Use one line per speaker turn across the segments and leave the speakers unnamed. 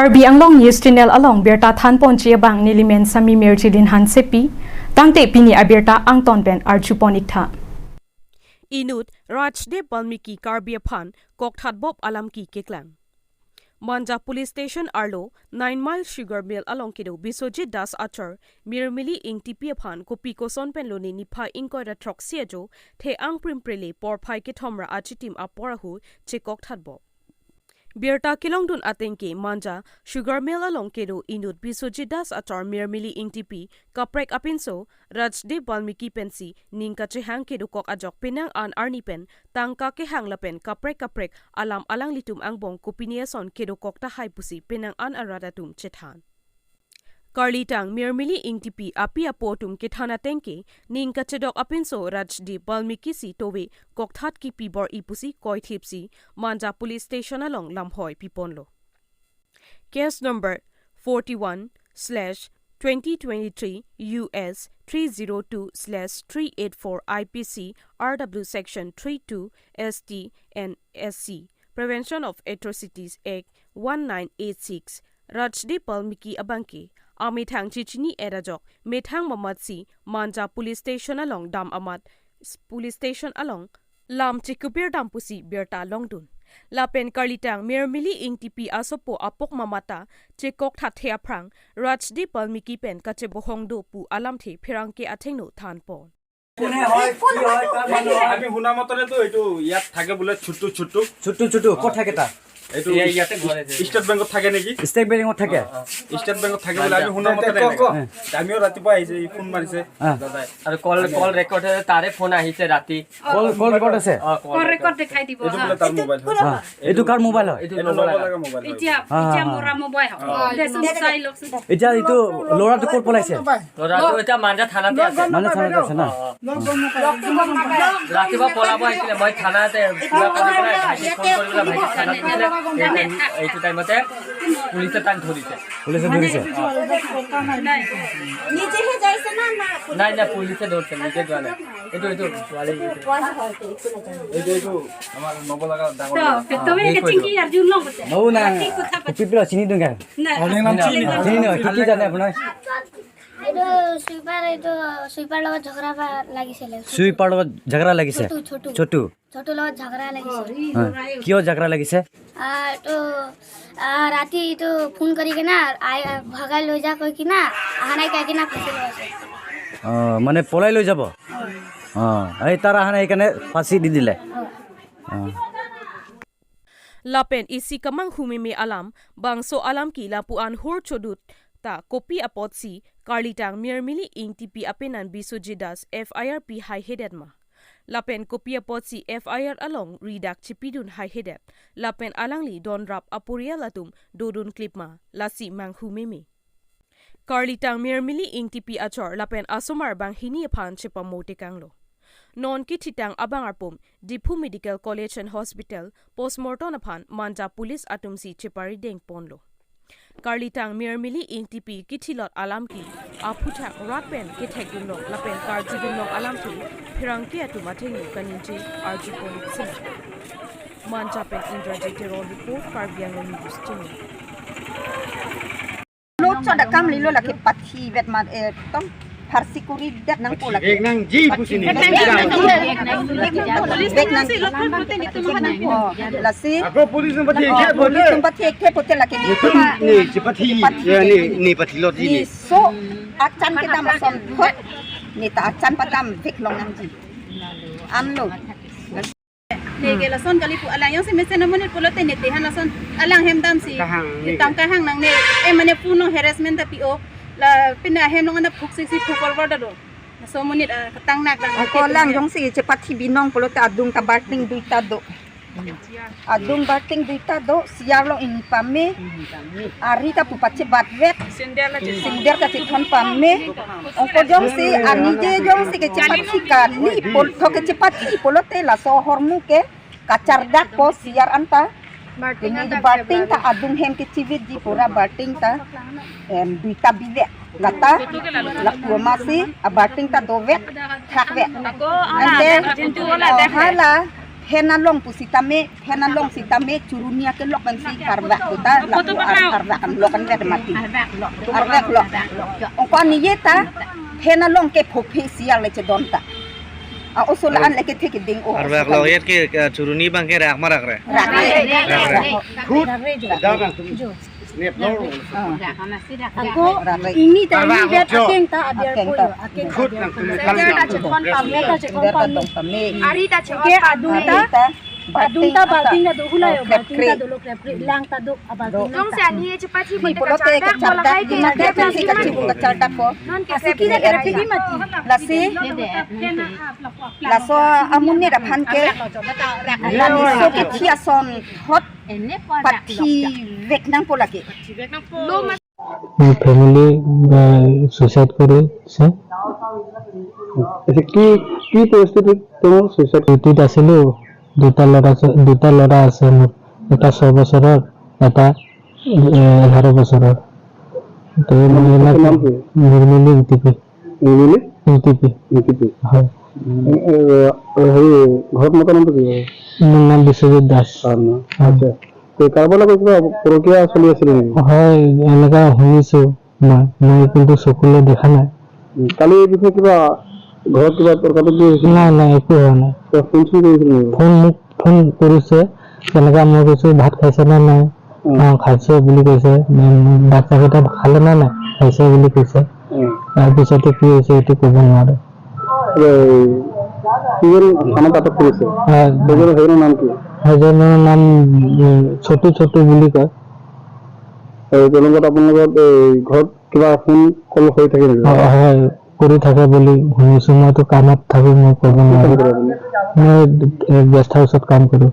Karbi Anglong News Channel along Berta Than Ponchia Bang Nilimen Sami Merchilin Han Sepi Tangte Pini Aberta Angton Ben Archuponikta
Inut Rajdev Balmiki Karbi Aphan Kokthat Bob Alamki Keklang Manja Police Station Arlo 9 Mile Sugar Mill along Kido Bisojit Das Achar Mirmili Ing Tipi Aphan Kopi Koson Penloni Nipa Inkoida Troxiejo Te Ang Primprele Por Pai Ketomra Achitim Aporahu Che Kokthat Bob Birta Kilongdun Atenke Manja Sugar Mill along Kedo Inut Bisojit Das Achar Mirmili Ing Tipi Kaprek Apinso Rajdev Balmiki Pensi Ningka Chehang Kedo Kok Ajok Penang An Arnipen Tangka Kehang Lapen Kaprek Alam Alang Litum Angbong Kupiniason Kedo Kokta Haipusi Penang An Aradatum Chethan Karlitang Mirmili Ing Tipi Api Apotum Kethana Tenke Ningka Chedok Apinso Rajdev Balmiki Si Towe Kokthat Ki Pibor Ipusi Koi Thipsi Manja Police Station along Lamhoi Piponlo Case number 41/2023 US 302/384 IPC RW Section 32 ST and SC Prevention of Atrocities Act 1986 Rajdev Balmiki Abanki Amithang Chichini Erajok Methang Mamatsi Manja Police Station along Dam Amat Police Station along Lam Chikupir Dampusi Berta Longdun Lapen Karlitang Mirmili Ing Tipi Asopo Apok Mamata Chekok Thathea Prang Rajdev Balmiki Pen Kachebohongdo Pu Alamthe Phirangke Athengno Thanpon
আমি শুনা মতলে তো এইটো ইয়াত থাকে বলে ছোট
কত থাকে তা
এইটো ইয়াতে ঘরে আছে স্টেট বেংকত থাকে নেকি
স্টেট বেংকত থাকে
স্টেট বেংকত থাকে বলে আমি শুনা মতলে আমিও ৰাতিপুৱা আহিছে ফোন মাৰিছে দাদা
আৰু কল ৰেকৰ্ড তাৰে ফোন আহিছে ৰাতি
কল ৰেকৰ্ড আছে
কল ৰেকৰ্ড দেখাই দিব
এইটো বলে তাৰ মোবাইল
এইটো কাৰ মোবাইল হয়
এইটো লগা মোবাইল
এতিয়া মোৰা মোবাইল দেচোন চাই লওকচোন
এতিয়া এইটো লৰাটো ক'ত পলাইছে
ল'ৰাটো এতিয়া মাঞ্জা থানাতে আছে
না
ৰাতিপুৱা পলাব আহিছিলে মই থানাতে কিবা কৰি পেলাই ভাইটিক ফোন কৰি পেলাই ভাইটিক থানাত দিছিলে এইটো টাইমতে পুলিচে তাক ধৰিছে
নিজেহে যাইছে না
নাই পুলিচে ধৰিছে নিজে যোৱা নাই এইটো ছোৱালী
এইটো আমাৰ নব লগা ডাঙৰ
তুমি কে চিংকি আর জুন লং বতে
নৌ না পিপলা চিনি দুঙ্গা
অনেক নাম চিনি
কি জানে আপোনাৰ
এইটো সুইপাৰ লগত ঝগড়া লাগিছে ছোটু লগত ঝগড়া লাগিছে
কিয় ঝগড়া লাগিছে
এইটো ৰাতি এইটো ফোন কৰি কিনা ভগাই লৈ যা কৈ কিনা আহা নাই কৈ কিনা ফাঁচি লৈছে
মানে পলাই লৈ যাব এই তাৰ আহা নাই সেইকাৰণে ফাঁচি দি দিলে
Lapen isi kamang humimi alam bangso alam ki lapuan hur chodut ta kopi apotsi Karlitang Mirmili Ing Tipi Apenan Bisujidas FIRP High Headed ma Lapen kopi apotsi FIR along redak chipidun High Headed Lapen alangli don rap apuria latum dodun clip ma lasi mang humimi Karlitang Mirmili Ing Tipi Achor Lapen asomar bang hini aphan chipa motekanglo Non kititang abangarpum Dipu Medical College and Hospital postmortem aphan Manja Police Atumsi Chipari Deng Ponlo Karlitang Mirmili Ing Tipi Kitilot Alamki Aputak Ratpen Kitekdunok Lapen Karjidunok Alamki Pirangki Atumatengi Kaninji Arjipoli Sim Manja Pen Indrajit Roll Report Karbiang News Channel
Lốt cho đã cam lý lô là cái bát thi vẹt mà tông Parsikuri dat nang pula.
Ek nang ji pusini.
Vek nang la si.
Ako polis number 3 ke bote.
Polis number 3 ke bote la ke.
Ni cepati. Ni pati lot ini.
So acan kita masam khot. Ni ta acan patam vek long nang ji. Amlo.
Nege la son kali pu alang yang semese namone pulote nete han la son alang hemdam si tangka hang nang ne mane puno harassment tapi o la pina hem nong na phuk si phukol borda do so munit katang nak dang
Ko lang jong si cepat hi binong pulote adung ta barting duita do. Adung barting duita do siar lo in pame. Ari ta pupache batvet. Sinder ka chithon pame. Ongko jong si anije jong si ke cepat hi kali pol thoke cepat hi pulote la so hormu ke kacardak po siar anta. Ini di bating ta adung hem ke civit di pura bating ta duita bive kata laku masih bating ta dovet thak ve ande hala Henalong pusitame, henalong sitame curunia ke lok pensi karvak kita laku karvakan lokan vet mati. Karvak lok. Ongko niyeta henalong ke phope sial le cedonta. Usulan leke teke ding o.
Karvak lo yet ke curuni bang ke rak marak re.
Ako ini tadi dia akeng ta abiar poyo akeng ari ta ke adunta balting na do hulayo balting ta do lok lang ta do abalting dong se ani cepat hi
Polote ke charta dina ke pensi ka cibu ka charta po.
asikina kera pigi mati
Lasi laso amunne da phan ke lani so ke thia son hot pati vek nang polake.
Family suicide কৰিছে কি পৰিস্থিতিত তেওঁ suicide ডিউটিত আছিলোঁ দুটা ল'ৰা আছে মোৰ এটা 6 বছৰৰ এটা 11 বছৰৰ নিৰ্মলি ইউটিপি হয় ঘৰত মতা নামটো কি মোৰ নাম বিশ্বজিৎ দাস আচ্ছা কাৰোবাৰ লগত কিবা প্ৰক্ৰিয়া চলি আছিল হয় এনেকা শুনিছোঁ মই কিন্তু চকুলে দেখা নাই কালি এই বিষয়ে কিবা ঘৰত কিবা তৰ্কাতৰ্কি হৈছিল নাই একো হোৱা নাই ফোন কৰিছে তেনেকা মই কৈছোঁ ভাত খাইছে নে নাই খাইছে বুলি কৈছে বাচ্চাকেইটা খালে নে নাই খাইছে বুলি কৈছে তাৰপিছতে কি হৈছে এইটো ক'ব নোৱাৰে সেইজনৰ নাম ছোটু বুলি কয় তেওঁলোকত আপোনালোকৰ ঘৰত কিবা ফোন কল হৈ থাকে হয় কৰি থাকে বুলি শুনিছোঁ মইতো কামত থাকোঁ মই ক'ব নোৱাৰোঁ মই গেষ্ট হাউচত কাম কৰোঁ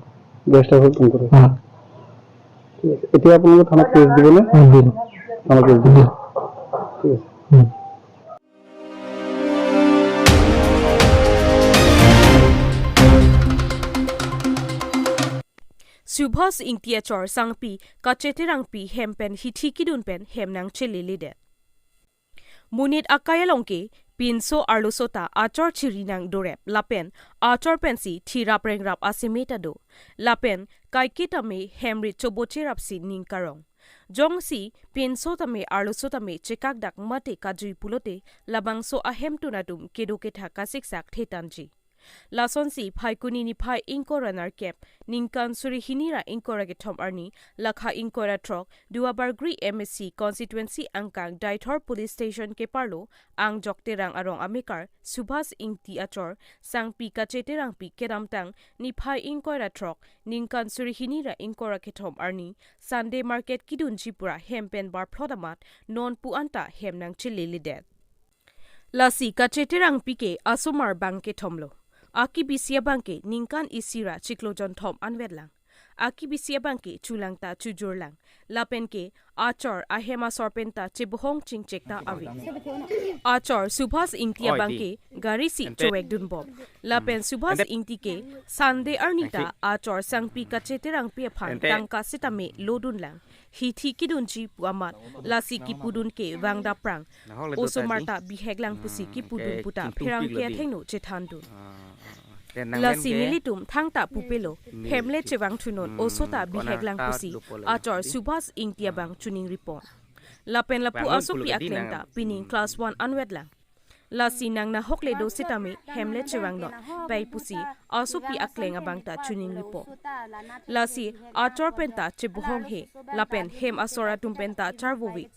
এতিয়া আপোনালোকে থানাত কেছ দিবনে দিম থানাত কেছ দিব ঠিক আছে
Subhas Ingtiachor Sangpi Kachetirangpi Hempen Hitikidunpen Hemnang Chililide. Munit Akayalongke Pinso Arlusota Achor Chirinang Dorep Lapen Achor Pensi Tiraprengrap Asimetado Lapen Kaikitame Hemri Chobochirapsi Ninkarong Jongsi Pinso Tame Arlusotame Chekakdak Mate Kadri Pulote Labangso Ahem Tunadum Kedoketa Kasiksak Tetanji Lasonsi Paikuni ni Pai Inkoranar Kep Ninkan Surihinira Inkoragetom Arni Lakha Inkora Trok Duabargri MSC Constituency Angkang Daitor Police Station ke Parlo Ang Jokterang Arong Amikar Subhas Ingti Achor Sangpi Kacheterang Pi Kedamtang ni Pai Inkora Trok Ninkan Surihinira Inkoragetom Arni Sunday Market Kidun Jipura Hempen Bar Plodamat Non Puanta Hemnang Chililidet Lasi Kacheterang Pike Asumar Banke Tomlo Aki Bisia Banke Ninkan Isira Chiklojon Tom Anvedlang Aki Bisia Banke Chulangta Chujurlang Lapenke Achor Ahema Sorpenta Chibuhong Chingchekta Avi Achor Subhas Ingtia Banke Garisi Choek Dunbob Lapen Subhas Ingtike Sande Arnita Achor Sangpi Kacheterang Piaphan Tangka Sitame Lodunlang Hithi Kidunji Puamat Lasi Kipudun Ke Wangda Prang Osomarta Biheglang Pusi Kipudun Puta Pirang Kia Tengno Chetandun Lasi Militum Tangta Pupelo Hemle Chewang Tunon Osota Biheglang Pusi Achor Subhas Ingtia Bang Tuning Report Lapen Lapu Asopi Aklenta Pining Class 1 Anwedlang Lasi Nang na Hokle Do Sitame Hemle Chewang Not Pai Pusi Asopi Akleng Abangta Tuning Report Lasi Achor Penta Chibuhong He Lapen Hem Asora Tumpenta Charvovi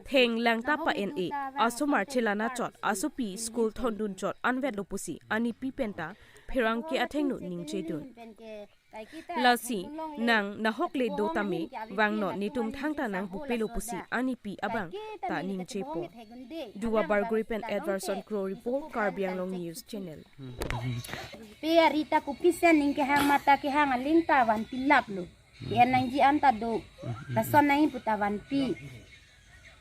Theng Langta Pa NA Asomar Chelana Chot Asopi School Thondun Chot Anvedlo Pusi Ani Pi Penta Pirang Ke Athengno Ningchedun Lasi Nang Nahokle Dotame Wangno Nitum Thangta Nang Bupelo Pusi Ani Pi Abang Ta Ningchepo Dua Bargripen Edwardson Crow Report Karbiang Long News Channel
Pia Rita Kupisa Ninke Hang Mata Ke Hang Alinta Wan Pilap Lo Yan Nang Ji Anta Do Lason Nang Puta Wan Pi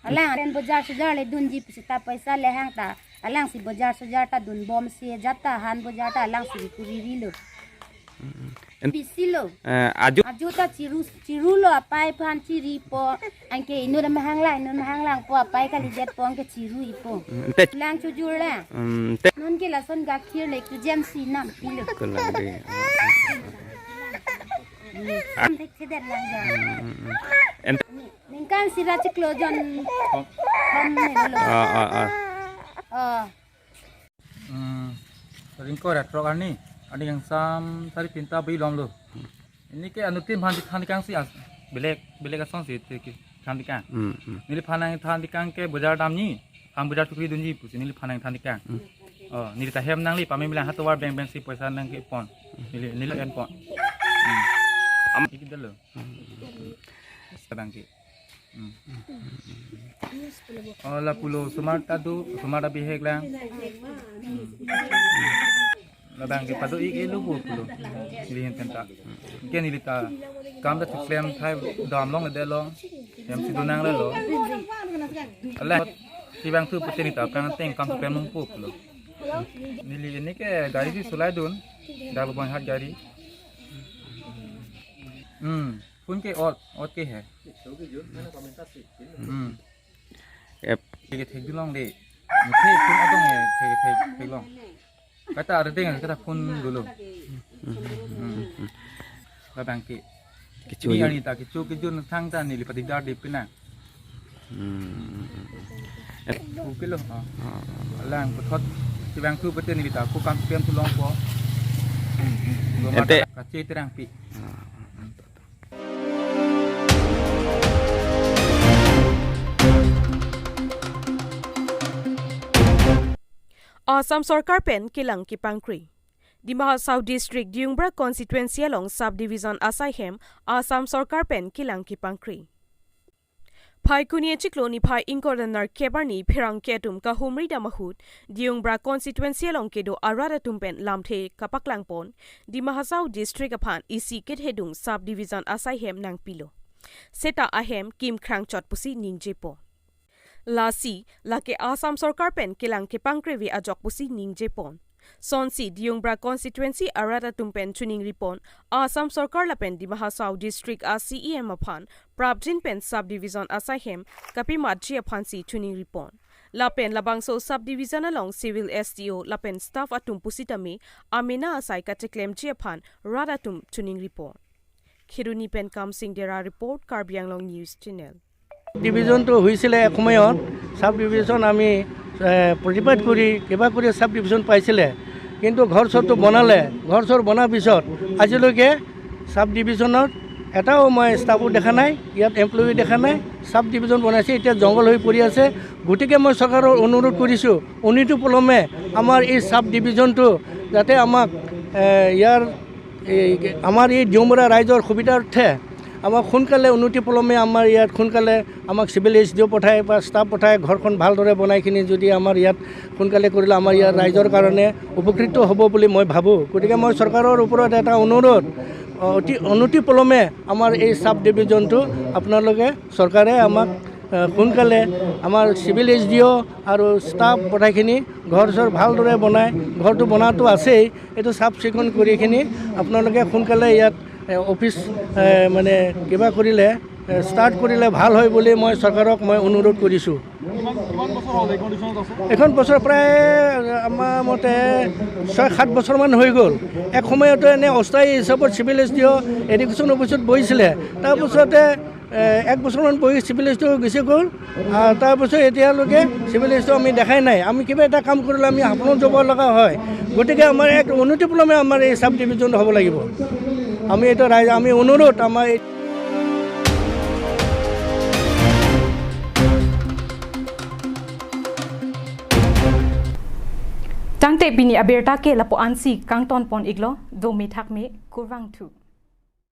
Alang Ren Bojar Sujar Le Dun Ji Pusita Paisa Le Hang Ta Alang Si Bojar Sujar Ta Dun Bom Si Jata Han Bojar Ta Alang Si Kuriri Lo Pisilo Ajuta Cirulo Apai Pan Ciri Po Anke Inu Na Mahanglang Po Apai Kalijet Po Anke Ciru Ipo Lang Cujur Lang Non Ke Lason Gakir Le Kujem Sinam Pilo Tek sedet lang jan. Ningkan sira ciklo jan. Kom ne lo.
Ringko retro kan ni. Ada yang sam tadi pinta beli lom lo. Ini ke anu tim han dikang si belek asong si han dikang. Nili panang han dikang ke bazar dam ni. Ham bazar tukri dunji pus nili panang han dikang. Nili tahem nang li pami bilang hatu war bank si paisa nang ke pon. Nili en pon. Am iki dalo. Sedang ki. La pulo smart tadu smart bihek lang. Labang ke padu ik elu pulo. Lihin tenta. Ke nilita kam da tuklem thai dam long de long. Yam si dunang le lo. Allah si bang tu putini ta pang teng kam tuklem mong pulo. Nili ini ke gari si sulai dun. Dah babon hat gari. Pun ke ot ke hai. Ke thek long de. Muke pun adong hai thek long. Kata ada dengan kata pun dulu. Labang ke. Ini ani tak kecu sang tan ni lipat dar di pina. Kilo. Lang putot si bang tu betul ni kita. Aku kan piam tu long po. Ente kaci terang pi.
Assam Sarkar pen kilang kipangkri. Di Mahasau District Diungbra Constituency along Subdivision Asaihem, Assam Sarkar pen kilang kipangkri. Pai kunie chiklo ni pai inkoranar kebarni perang ketum kahumri damahut, Diungbra Constituency along kedo arada tumpen lamthe kapaklangpon, di Mahasau District apan isi kethedung Subdivision Asaihem nang pilo. Seta ahem kim krang chot pusi ningjepo. Lasi lake Assam Sarkar pen kilang kipangkrevi ajok pusi ningjepon. Sonsi Diungbra Constituency arada tumpen tuning ripon. Assam Sarkar lapen di Mahasau District ACEM apan Prabjin pen Subdivision Asaihem kapimat ji apan si tuning ripon. Lapen labangso Subdivision along Civil STO lapen staff atum pusitame amena asai kateklem ji apan rada tum tuning ripon. Khiruni pen kam sing dera report Karbi Anglong News Channel.
ডিভিজনটো হৈছিলে এসময়ত sub division আমি প্ৰতিবাদ কৰি কিবা কৰি sub division পাইছিলে কিন্তু ঘৰ চৰটো বনালে ঘৰ চৰ বনাৰ পিছত আজিলৈকে সাব ডিভিজনত এটাও মই ষ্টাফো দেখা নাই ইয়াত এমপ্লয়ি দেখা নাই সাব ডিভিজন বনাইছে এতিয়া জংগল হৈ পৰি আছে গতিকে মই চৰকাৰৰ অনুৰোধ কৰিছোঁ উন্নতি পলমে আমাৰ এই সাব ডিভিজনটো যাতে আমাক আমাৰ এই ডিউমৰা ৰাইজৰ সুবিধাৰ্থে আমাক সোনকালে উন্নতি পলমে আমাৰ ইয়াত সোনকালে আমাক চিভিল SDO পঠায় বা ষ্টাফ পঠায় ঘৰখন ভালদৰে বনাইখিনি যদি আমাৰ ইয়াত সোনকালে কৰিলে আমাৰ ইয়াৰ ৰাইজৰ কাৰণে উপকৃত হ'ব বুলি মই ভাবোঁ গতিকে মই চৰকাৰৰ ওপৰত এটা অনুৰোধ অতি উন্নতি পলমে আমাৰ এই সাব ডিভিজনটো আপোনালোকে চৰকাৰে আমাক সোনকালে আমাৰ চিভিল SDO আৰু ষ্টাফ পঠাইখিনি ঘৰ চৰ ভালদৰে বনায় ঘৰটো বনাটো আছেই এইটো চাফ চিকুণ কৰিখিনি আপোনালোকে সোনকালে ইয়াত অফিস মানে কিবা কৰিলে ষ্টাৰ্ট কৰিলে ভাল হয় বুলি মই চৰকাৰক মই অনুৰোধ কৰিছোঁ এখন বছৰ প্ৰায় আমাৰ মতে 6-7 বছৰমান হৈ গ'ল এক সময়তে এনে অস্থায়ী হিচাপত চিভিল SDO এডুকেশ্যন অফিচত বহিছিলে তাৰপিছতে 1 বছৰমান বহি চিভিল SDO গুচি গ'ল তাৰপিছত এতিয়ালৈকে চিভিল SDO আমি দেখাই নাই আমি কিবা এটা কাম কৰিলে আমি হাফলং যাব লগা হয় গতিকে আমাৰ এক উন্নতি পলমে আমাৰ এই সাব ডিভিজন হ'ব লাগিব আমি এটা রাইজ আমি অনুরোধ আমার
Tangte bini aberta ke lapo ansi kang ton pon iglo do mi thak me kurwang thu